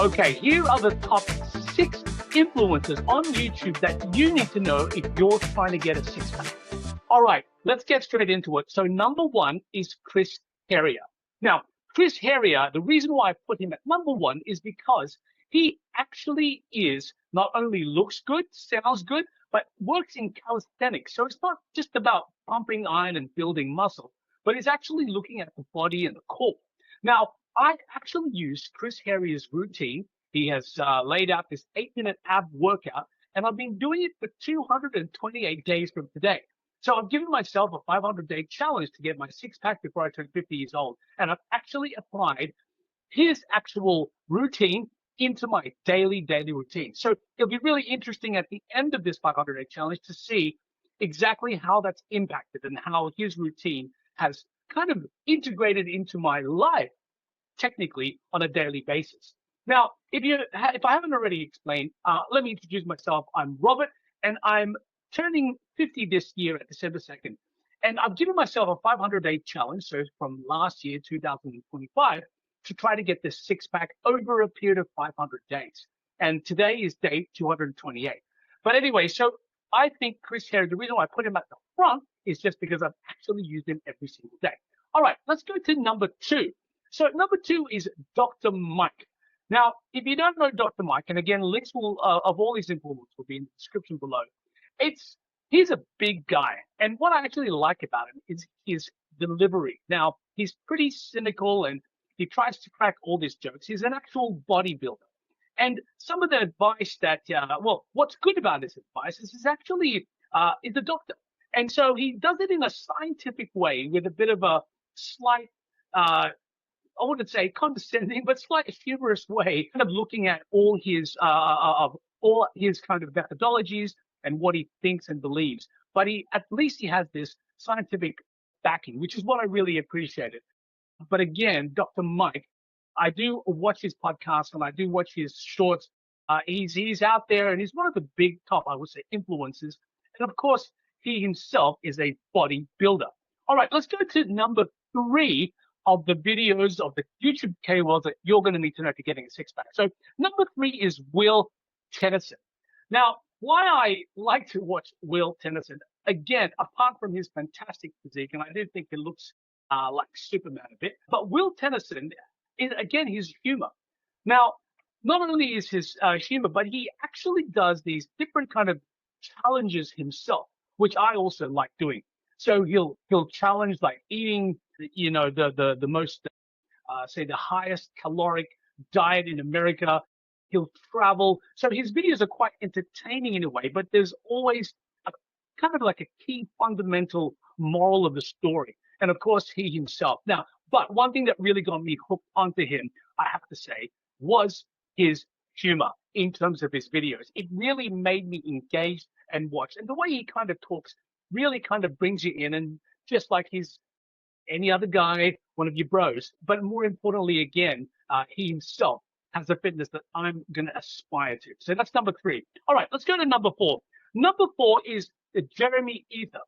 Okay, here are the top 6 influencers on YouTube that you need to know if you're trying to get a six-pack. All right, let's get straight into it. So number 1 is Chris Heria. Now, Chris Heria, the reason why I put him at number 1 is because he actually not only looks good, sounds good, but works in calisthenics. So it's not just about pumping iron and building muscle, but it's actually looking at the body and the core. Now, I actually used Chris Heria's routine. He has laid out this 8-minute ab workout, and I've been doing it for 228 days from today. So I've given myself a 500-day challenge to get my six-pack before I turn 50 years old. And I've actually applied his actual routine into my daily routine. So it'll be really interesting at the end of this 500-day challenge to see exactly how that's impacted and how his routine has kind of integrated into my life, technically, on a daily basis. Now, if I haven't already explained, let me introduce myself. I'm Robert, and I'm turning 50 this year at December 2nd. And I've given myself a 500-day challenge, so from last year, 2025, to try to get this six-pack over a period of 500 days. And today is day 228. But anyway, so I think Chris Heria, the reason why I put him at the front is just because I've actually used him every single day. All right, let's go to number 2. So number 2 is Dr. Mike. Now, if you don't know Dr. Mike, and again, links of all these influencers will be in the description below. He's a big guy, and what I actually like about him is his delivery. Now, he's pretty cynical, and he tries to crack all these jokes. He's an actual bodybuilder, and some of the advice that, what's good about this advice is he's actually is a doctor, and so he does it in a scientific way with a bit of a slight, I wouldn't say condescending, but slight humorous way, kind of looking at all his kind of methodologies and what he thinks and believes. But at least he has this scientific backing, which is what I really appreciated. But again, Dr. Mike, I do watch his podcast and I do watch his shorts. He's out there and he's one of the big top, I would say, influencers. And of course, he himself is a bodybuilder. All right, let's go to number 3 of the videos of the YouTube keywords that you're going to need to know if you're getting a six-pack. So number 3 is Will Tennyson. Now, why I like to watch Will Tennyson, again, apart from his fantastic physique, and I do think he looks like Superman a bit, but Will Tennyson is, again, his humor. Now, not only is his humor, but he actually does these different kind of challenges himself, which I also like doing. So he'll challenge like eating, the most, say the highest caloric diet in America. He'll travel. So his videos are quite entertaining in a way, but there's always a kind of like a key fundamental moral of the story. And of course, he himself. Now, but one thing that really got me hooked onto him, I have to say, was his humor in terms of his videos. It really made me engaged and watch. And the way he kind of talks really kind of brings you in, and just like he's any other guy, one of your bros. But more importantly, again, he himself has a fitness that I'm going to aspire to. So that's number 3. All right, let's go to number 4. Number 4 is Jeremy Ether.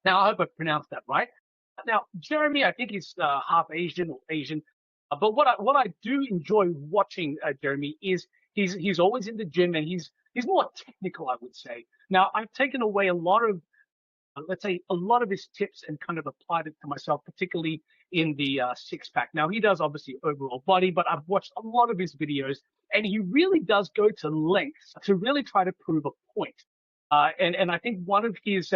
Now, I hope I pronounced that right. Now, Jeremy, I think he's half Asian or Asian. But what I do enjoy watching Jeremy is he's always in the gym, and he's more technical, I would say. Now, I've taken away a lot of, let's say, a lot of his tips and kind of applied it to myself, particularly in the six-pack. Now, he does obviously overall body, but I've watched a lot of his videos, and he really does go to lengths to really try to prove a point. And I think one of his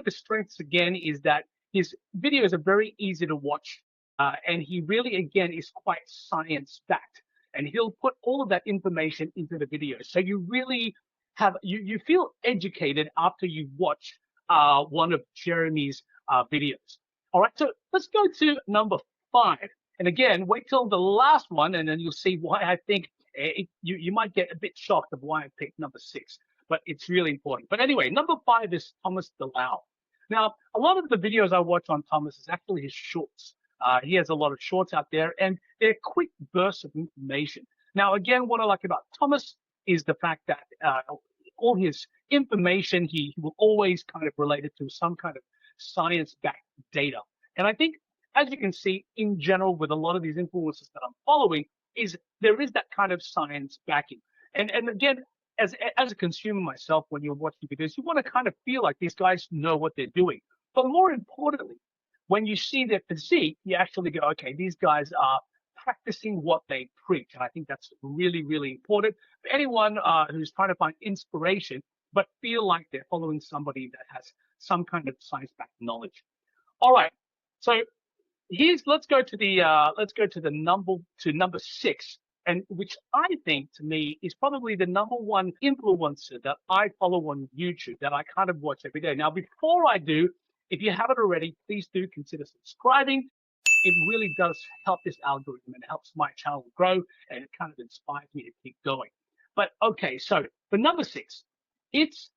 strengths, again, is that his videos are very easy to watch, and he really, again, is quite science-backed. And he'll put all of that information into the videos. So you really you feel educated after you watch one of Jeremy's videos. All right, so let's go to number 5. And again, wait till the last one, and then you'll see why I think you might get a bit shocked of why I picked number 6. But it's really important. But anyway, number 5 is Thomas DeLau. Now, a lot of the videos I watch on Thomas is actually his shorts. He has a lot of shorts out there, and they're quick bursts of information. Now, again, what I like about Thomas is the fact that all his information, he will always kind of relate it to some kind of science-backed data. And I think, as you can see, in general, with a lot of these influencers that I'm following, is there is that kind of science backing. And again, as a consumer myself, when you're watching videos, you want to kind of feel like these guys know what they're doing. But more importantly, when you see their physique, you actually go, okay, these guys are practicing what they preach. And I think that's really, really important for anyone who's trying to find inspiration, but feel like they're following somebody that has some kind of science-backed knowledge. All right. So let's go to the number 6, and which I think to me is probably the number one influencer that I follow on YouTube that I kind of watch every day. Now, before I do, if you haven't already, please do consider subscribing. It really does help this algorithm and helps my channel grow, and it kind of inspires me to keep going. But okay, so for number 6, it's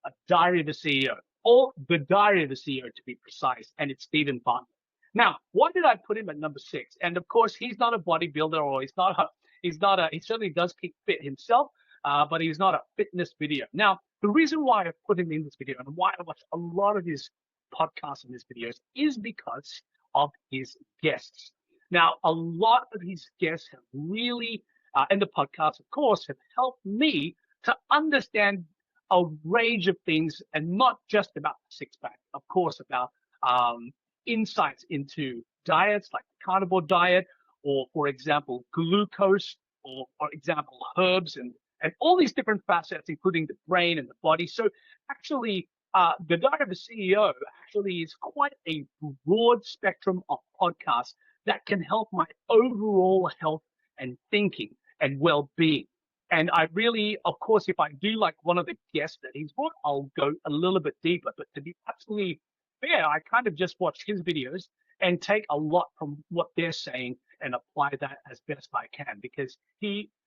a Diary of a CEO, or the Diary of a CEO to be precise, and it's Stephen Bartlett. Now, why did I put him at number 6? And of course, he's not a bodybuilder, or he certainly does keep fit himself, but he's not a fitness video. Now, the reason why I put him in this video and why I watch a lot of his podcasts and his videos is because of his guests. Now, a lot of his guests have really, and the podcasts, of course, have helped me to understand a range of things, and not just about the six-pack, of course, about insights into diets like the carnivore diet, or for example, glucose, or for example, herbs, and all these different facets, including the brain and the body. So actually, the Diet of a CEO actually is quite a broad spectrum of podcasts that can help my overall health and thinking and well-being. And I really, of course, if I do like one of the guests that he's brought, I'll go a little bit deeper. But to be absolutely fair, I kind of just watch his videos and take a lot from what they're saying and apply that as best I can. Because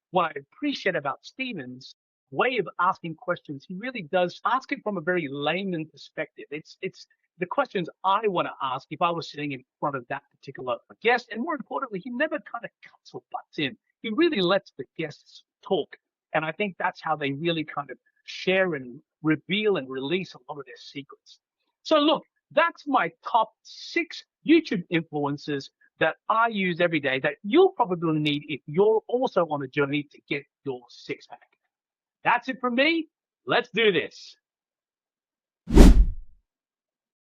what I appreciate about Stephen's way of asking questions, he really does ask it from a very layman perspective. It's the questions I want to ask if I was sitting in front of that particular guest. And more importantly, he never kind of cuts or butts in. He really lets the guests talk. And I think that's how they really kind of share and reveal and release a lot of their secrets. So look, that's my top 6 YouTube influencers that I use every day that you'll probably need if you're also on a journey to get your six-pack. That's it from me. Let's do this.